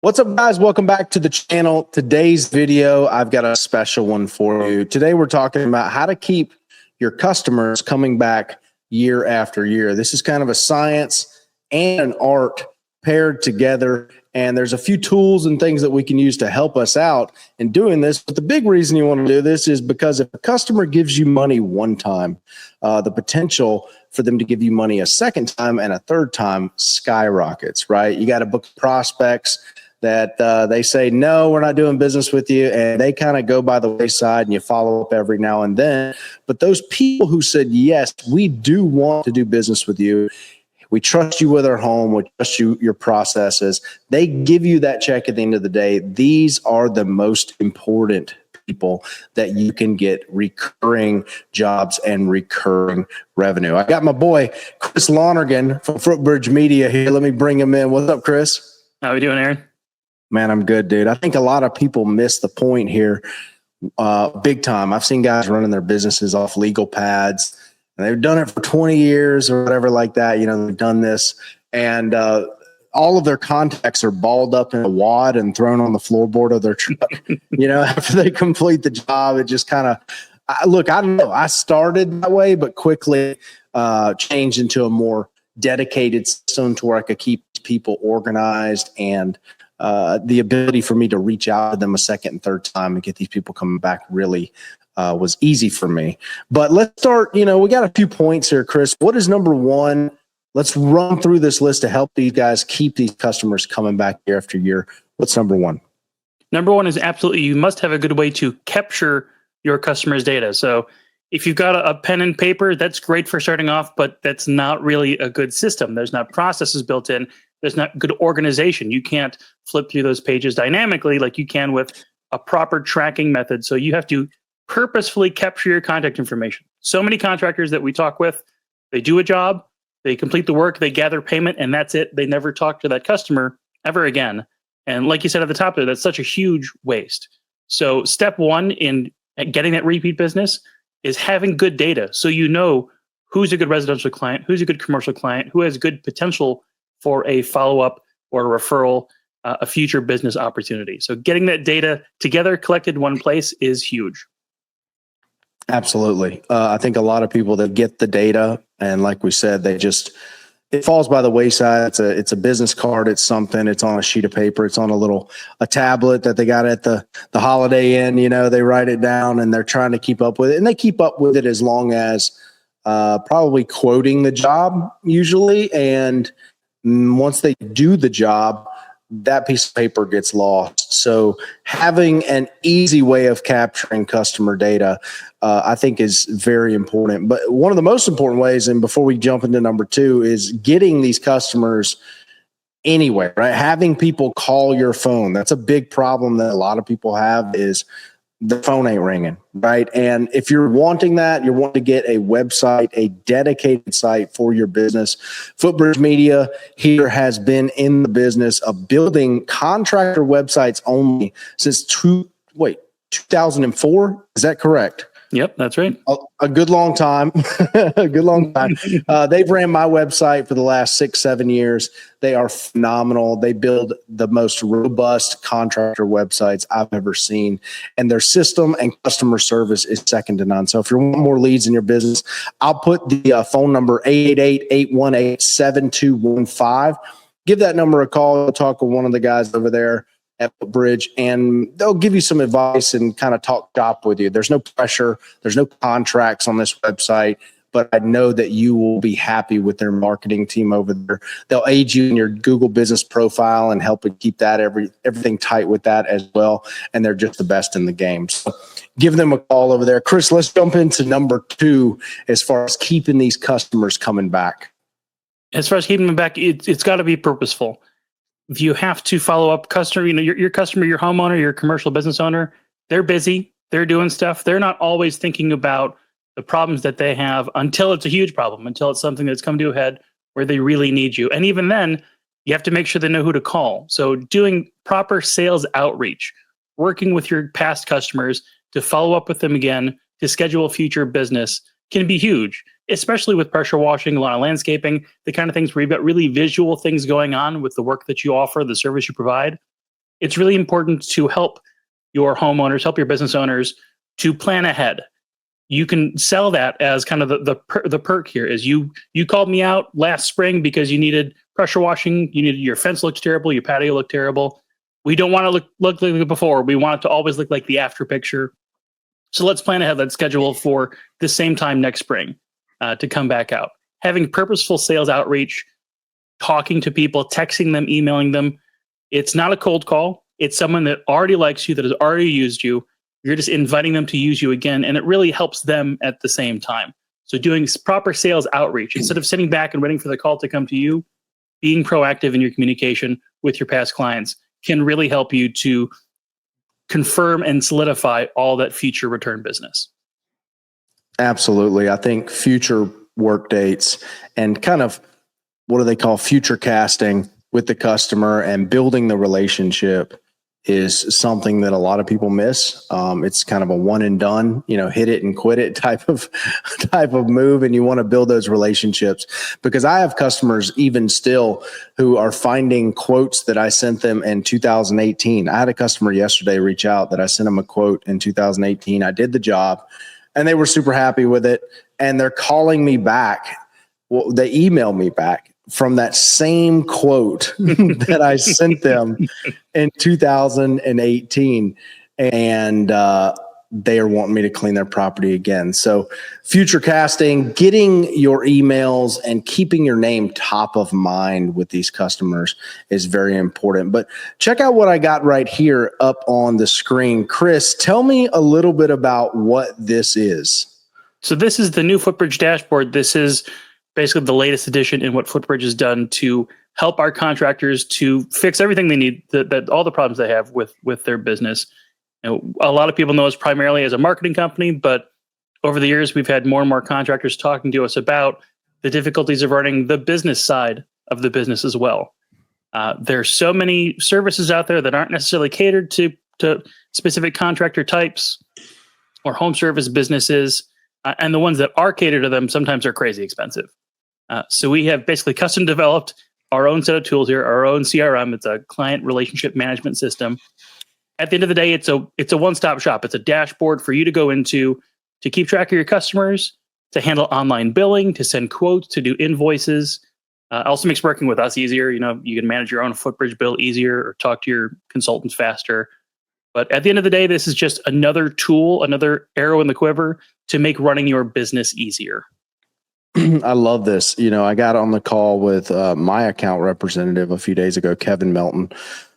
What's up, guys? Welcome back to the channel. Today's video, I've got a special one for you. Today, we're talking about how to keep your customers coming back year after year. This is kind of a science and an art paired together, and there's a few tools and things that we can use to help us out in doing this. But the big reason you want to do this is because if a customer gives you money one time, the potential for them to give you money a second time and a third time skyrockets, right? You got to book prospects that they say, no, we're not doing business with you. And they kind of go by the wayside and you follow up every now and then. But those people who said, yes, we do want to do business with you. We trust you with our home. We trust you, your processes. They give you that check at the end of the day. These are the most important people that you can get recurring jobs and recurring revenue. I got my boy, Chris Lonergan from Footbridge Media here. Let me bring him in. What's up, Chris? How are we doing, Aaron? Man, I'm good, dude. I think a lot of people miss the point here big time. I've seen guys running their businesses off legal pads, and they've done it for 20 years or whatever like that. You know, they've done this, and all of their contacts are balled up in a wad and thrown on the floorboard of their truck. You know, after they complete the job, it just kind of look, I don't know. I started that way, but quickly changed into a more dedicated system to where I could keep people organized and the ability for me to reach out to them a second and third time and get these people coming back really was easy for me. But let's start, you know, we got a few points here, Chris. What is number one? Let's run through this list to help these guys keep these customers coming back year after year. What's number one? Number one is absolutely, you must have a good way to capture your customers' data. So if you've got a pen and paper, that's great for starting off, but that's not really a good system. There's not processes built in. There's not good organization. You can't flip through those pages dynamically like you can with a proper tracking method. So you have to purposefully capture your contact information. So many contractors that we talk with, they do a job, they complete the work, they gather payment, and that's it. They never talk to that customer ever again. And like you said at the top there, that's such a huge waste. So step one in getting that repeat business is having good data. So you know who's a good residential client, who's a good commercial client, who has good potential for a follow-up or a referral, a future business opportunity. So getting that data together, collected in one place is huge. Absolutely. I think a lot of people that get the data, and like we said, it falls by the wayside. It's a business card. It's something. It's on a sheet of paper. It's on a tablet that they got at the Holiday Inn. You know, they write it down and they're trying to keep up with it, and they keep up with it as long as probably quoting the job usually. And once they do the job, that piece of paper gets lost. So having an easy way of capturing customer data, I think is very important. But one of the most important ways, and before we jump into number two, is getting these customers anyway, right? Having people call your phone. That's a big problem that a lot of people have is the phone ain't ringing, right? And if you're wanting that, you want to get a website, a dedicated site for your business. Footbridge Media here has been in the business of building contractor websites only since 2004. Is that correct? Yep, that's right. A good long time. A good long time. They've ran my website for the last 6-7 years. They are phenomenal. They build the most robust contractor websites I've ever seen. And their system and customer service is second to none. So if you want more leads in your business, I'll put the phone number 888-818-7215. Give that number a call. I'll talk with one of the guys over there at Footbridge, and they'll give you some advice and kind of talk shop with you. There's no pressure. There's no contracts on this website, but I know that you will be happy with their marketing team over there. They'll aid you in your Google business profile and help keep that everything tight with that as well. And they're just the best in the game. So give them a call over there. Chris, let's jump into number two as far as keeping these customers coming back. As far as keeping them back, it's got to be purposeful. If you have to follow up customer, you know, your customer, your homeowner, your commercial business owner, they're busy, they're doing stuff. They're not always thinking about the problems that they have until it's a huge problem, until it's something that's come to a head where they really need you. And even then, you have to make sure they know who to call. So doing proper sales outreach, working with your past customers to follow up with them again, to schedule future business can be huge, especially with pressure washing, a lot of landscaping, the kind of things where you've got really visual things going on with the work that you offer, the service you provide. it's really important to help your homeowners, help your business owners to plan ahead. You can sell that as kind of the perk here is you called me out last spring because you needed pressure washing, you needed your fence looked terrible, your patio looked terrible. We don't want to look like before. We want it to always look like the after picture. So let's plan ahead. Let's schedule for the same time next spring to come back out. Having purposeful sales outreach, talking to people, texting them, emailing them. It's not a cold call. It's someone that already likes you, that has already used you. You're just inviting them to use you again, and it really helps them at the same time. So doing proper sales outreach, instead of sitting back and waiting for the call to come to you, being proactive in your communication with your past clients can really help you to confirm and solidify all that future return business. Absolutely. I think future work dates and kind of what do they call future casting with the customer and building the relationship is something that a lot of people miss. It's kind of a one and done, hit it and quit it type of move. And you want to build those relationships because I have customers even still who are finding quotes that I sent them in 2018. I had a customer yesterday reach out that I sent them a quote in 2018. I did the job and they were super happy with it. And they're calling me back. Well, they emailed me back from that same quote that I sent them in 2018. And they are wanting me to clean their property again. So future casting, getting your emails and keeping your name top of mind with these customers is very important. But check out what I got right here up on the screen. Chris, tell me a little bit about what this is. So this is the new Footbridge dashboard. This is basically the latest edition in what Footbridge has done to help our contractors to fix everything they need, that all the problems they have with their business. A lot of people know us primarily as a marketing company, but over the years, we've had more and more contractors talking to us about the difficulties of running the business side of the business as well. There's so many services out there that aren't necessarily catered to specific contractor types or home service businesses. And the ones that are catered to them sometimes are crazy expensive. So we have basically custom developed our own set of tools here, our own CRM. It's a client relationship management system. At the end of the day, it's a one-stop shop. It's a dashboard for you to go into to keep track of your customers, to handle online billing, to send quotes, to do invoices. Also makes working with us easier. You can manage your own Footbridge bill easier or talk to your consultants faster. But at the end of the day, this is just another tool, another arrow in the quiver to make running your business easier. I love this. I got on the call with my account representative a few days ago, Kevin Melton.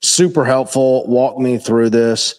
Super helpful, walked me through this.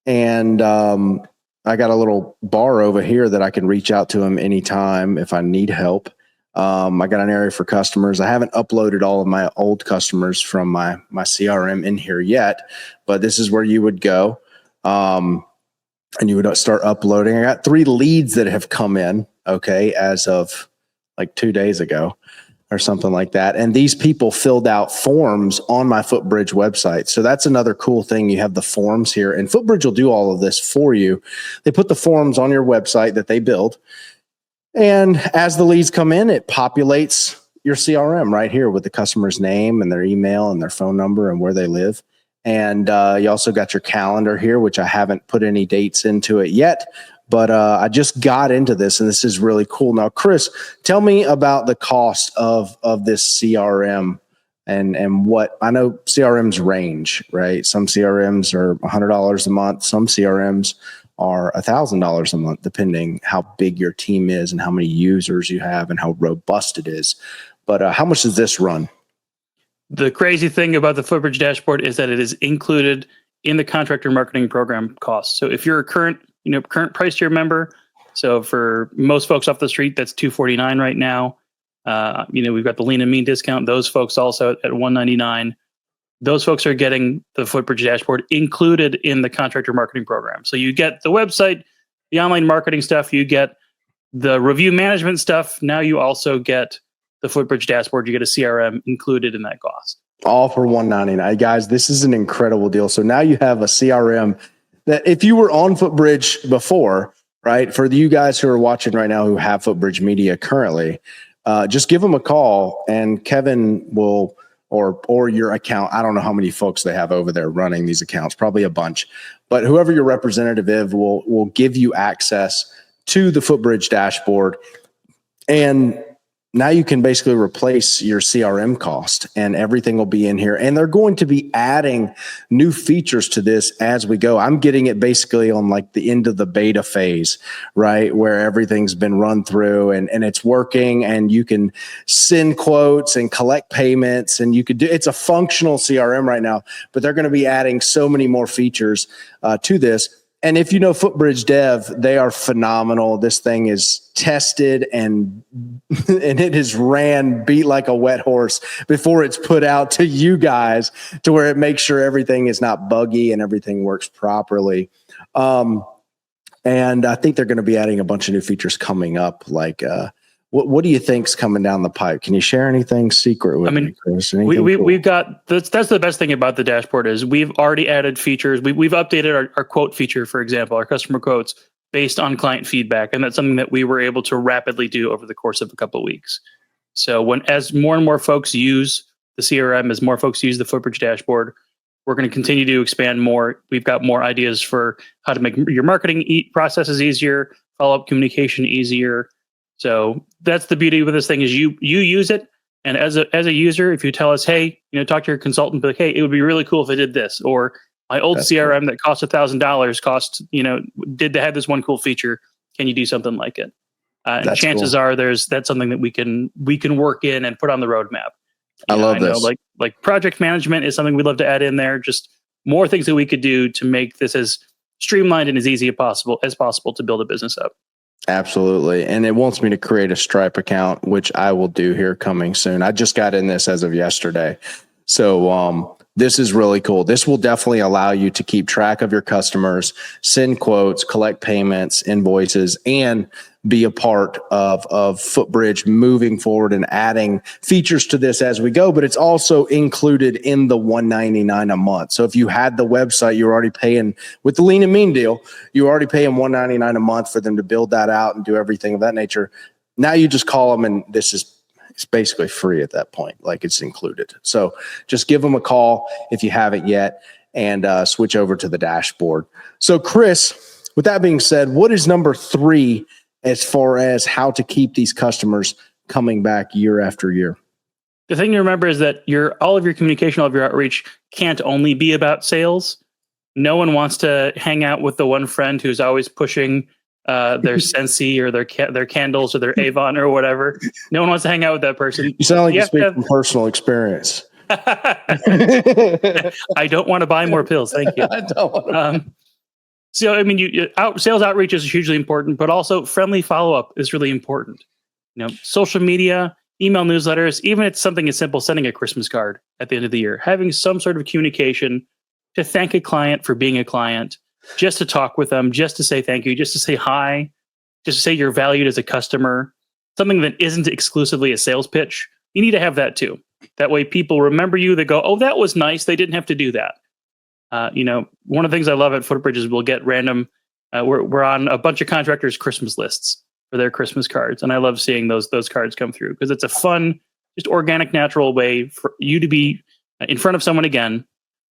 And I got a little bar over here that I can reach out to him anytime if I need help. I got an area for customers. I haven't uploaded all of my old customers from my CRM in here yet, but this is where you would go. And you would start uploading. I got 3 leads that have come in, as of like 2 days ago or something like that. And these people filled out forms on my Footbridge website. So that's another cool thing. You have the forms here, and Footbridge will do all of this for you. They put the forms on your website that they build. And as the leads come in, it populates your CRM right here with the customer's name and their email and their phone number and where they live. And you also got your calendar here, which I haven't put any dates into it yet, but I just got into this and this is really cool. Now, Chris, tell me about the cost of this CRM and what I know CRMs range, right? Some CRMs are $100 a month. Some CRMs are $1,000 a month, depending how big your team is and how many users you have and how robust it is. But how much does this run? The crazy thing about the Footbridge dashboard is that it is included in the contractor marketing program cost. So if you're a current price tier member, so for most folks off the street, that's $249 right now. We've got the lean and mean discount. Those folks also at $199. Those folks are getting the Footbridge dashboard included in the contractor marketing program. So you get the website, the online marketing stuff, you get the review management stuff. Now you also get the Footbridge dashboard. You get a CRM included in that cost. All for $199. Guys, this is an incredible deal. So now you have a CRM that if you were on Footbridge before, right, for you guys who are watching right now who have Footbridge Media currently, just give them a call and Kevin will or your account. I don't know how many folks they have over there running these accounts, probably a bunch, but whoever your representative is will give you access to the Footbridge dashboard. And now you can basically replace your CRM cost and everything will be in here. And they're going to be adding new features to this as we go. I'm getting it basically on like the end of the beta phase, right? Where everything's been run through and it's working and you can send quotes and collect payments and you could do, it's a functional CRM right now, but they're going to be adding so many more features to this. And if you know Footbridge Dev, they are phenomenal. This thing is tested and it is beat like a wet horse before it's put out to you guys to where it makes sure everything is not buggy and everything works properly. And I think they're going to be adding a bunch of new features coming up. Like, what do you think's coming down the pipe? Can you share anything secret with me, Chris? We've got that's the best thing about the dashboard is we've already added features. We've updated our quote feature, for example, our customer quotes based on client feedback, and that's something that we were able to rapidly do over the course of a couple of weeks. So as more and more folks use the CRM, as more folks use the Footbridge dashboard, we're going to continue to expand more. We've got more ideas for how to make your marketing processes easier, follow-up communication easier. So that's the beauty with this thing is you use it. And as a user, if you tell us, hey, talk to your consultant, be like, hey, it would be really cool if I did this, or my old CRM that cost $1,000 did they have this one cool feature? Can you do something like it? And chances are that's something that we can work in and put on the roadmap. I love this. Like project management is something we'd love to add in there. Just more things that we could do to make this as streamlined and as easy as possible to build a business up. Absolutely. And it wants me to create a Stripe account, which I will do here coming soon. I just got in this as of yesterday. So this is really cool. This will definitely allow you to keep track of your customers, send quotes, collect payments, invoices, and be a part of Footbridge moving forward and adding features to this as we go. But it's also included in the $199 a month. So if you had the website, you're already paying with the lean and mean deal, you're already paying $199 a month for them to build that out and do everything of that nature. Now you just call them and it's basically free at that point, like it's included. So just give them a call if you haven't yet and switch over to the dashboard. So Chris, with that being said, what is number 3 as far as how to keep these customers coming back year after year? The thing to remember is that all of your communication, all of your outreach can't only be about sales. No one wants to hang out with the one friend who's always pushing their Scentsy or their candles or their Avon or whatever. No one wants to hang out with that person. You sound like you speak from personal experience. I don't want to buy more pills. Thank you. I don't want to. So, I mean, sales outreach is hugely important, but also friendly follow-up is really important. Social media, email newsletters, even if it's something as simple, sending a Christmas card at the end of the year, having some sort of communication to thank a client for being a client, just to talk with them, just to say thank you, just to say hi, just to say you're valued as a customer, something that isn't exclusively a sales pitch. You need to have that too. That way people remember you. They go, oh, that was nice. They didn't have to do that. One of the things I love at Footbridge is we'll get random, we're on a bunch of contractors' Christmas lists for their Christmas cards. And I love seeing those cards come through because it's a fun, just organic, natural way for you to be in front of someone again.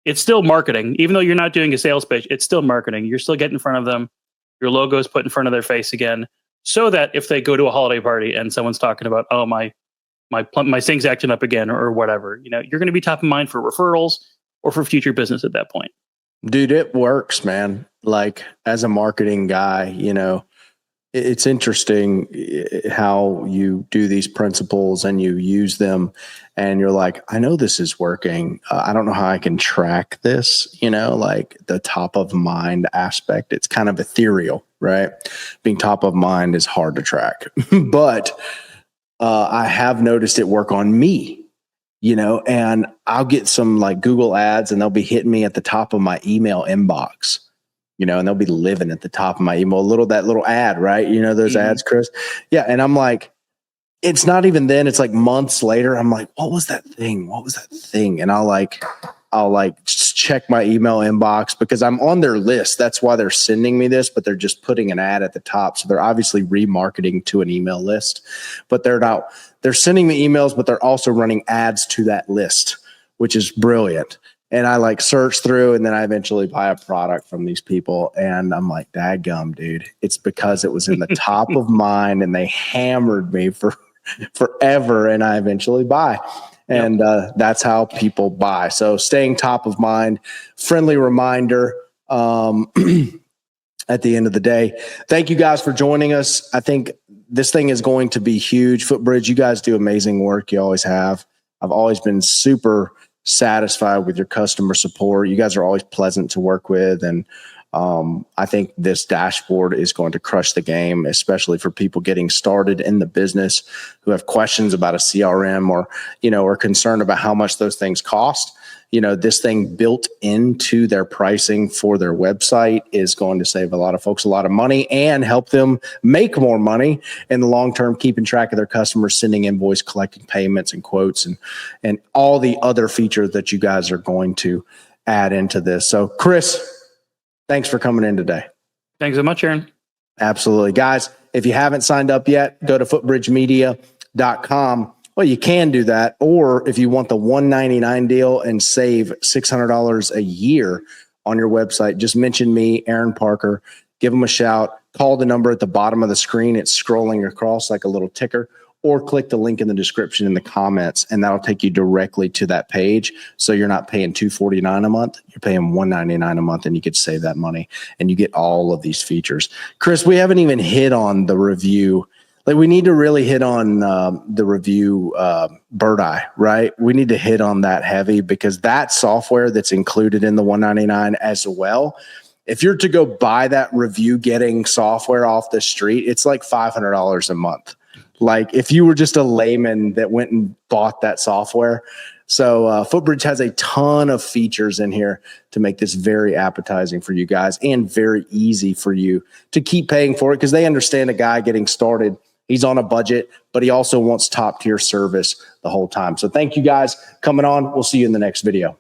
It's still marketing. Even though you're not doing a sales pitch, it's still marketing. You're still getting in front of them. Your logo is put in front of their face again so that if they go to a holiday party and someone's talking about, oh, my thing's acting up again or whatever, you're going to be top of mind for referrals or for future business at that point. Dude, it works, man. Like as a marketing guy, it's interesting how you do these principles and you use them and you're like, I know this is working. I don't know how I can track this, like the top of mind aspect. It's kind of ethereal, right? Being top of mind is hard to track, but I have noticed it work on me. And I'll get some like Google ads and they'll be hitting me at the top of my email inbox, and they'll be living at the top of my email, that little ad, right? Those ads, Chris. Yeah. And I'm like, it's not even then, it's like months later. I'm like, what was that thing? And I'll just check my email inbox because I'm on their list. That's why they're sending me this, but they're just putting an ad at the top. So they're obviously remarketing to an email list, but they're sending me emails, but they're also running ads to that list. which is brilliant. And I like search through, and then I eventually buy a product from these people. And I'm like, dadgum, dude, it's because it was in the top of mind and they hammered me for forever. And I eventually buy. And that's how people buy. So staying top of mind, friendly reminder at the end of the day. Thank you guys for joining us. I think this thing is going to be huge. Footbridge, you guys do amazing work. You always have. I've always been super satisfied with your customer support. You guys are always pleasant to work with. And I think this dashboard is going to crush the game, especially for people getting started in the business who have questions about a CRM or, are concerned about how much those things cost. This thing built into their pricing for their website is going to save a lot of folks a lot of money and help them make more money in the long term, keeping track of their customers, sending invoice, collecting payments and quotes, and all the other features that you guys are going to add into this. So, Chris, thanks for coming in today. Thanks so much, Aaron. Absolutely. Guys, if you haven't signed up yet, go to footbridgemedia.com. Well, you can do that. Or if you want the $199 deal and save $600 a year on your website, just mention me, Aaron Parker. Give them a shout. Call the number at the bottom of the screen. It's scrolling across like a little ticker. Or click the link in the description in the comments, and that'll take you directly to that page. So you're not paying $249 a month. You're paying $199 a month, and you get to save that money, and you get all of these features. Chris, we haven't even hit on the review. Like, we need to really hit on the review bird eye, right? We need to hit on that heavy, because that software that's included in the $199 as well. If you're to go buy that review getting software off the street, it's like $500 a month. Like, if you were just a layman that went and bought that software. So Footbridge has a ton of features in here to make this very appetizing for you guys and very easy for you to keep paying for it, because they understand a guy getting started. He's on a budget, but he also wants top tier service the whole time. So thank you guys coming on. We'll see you in the next video.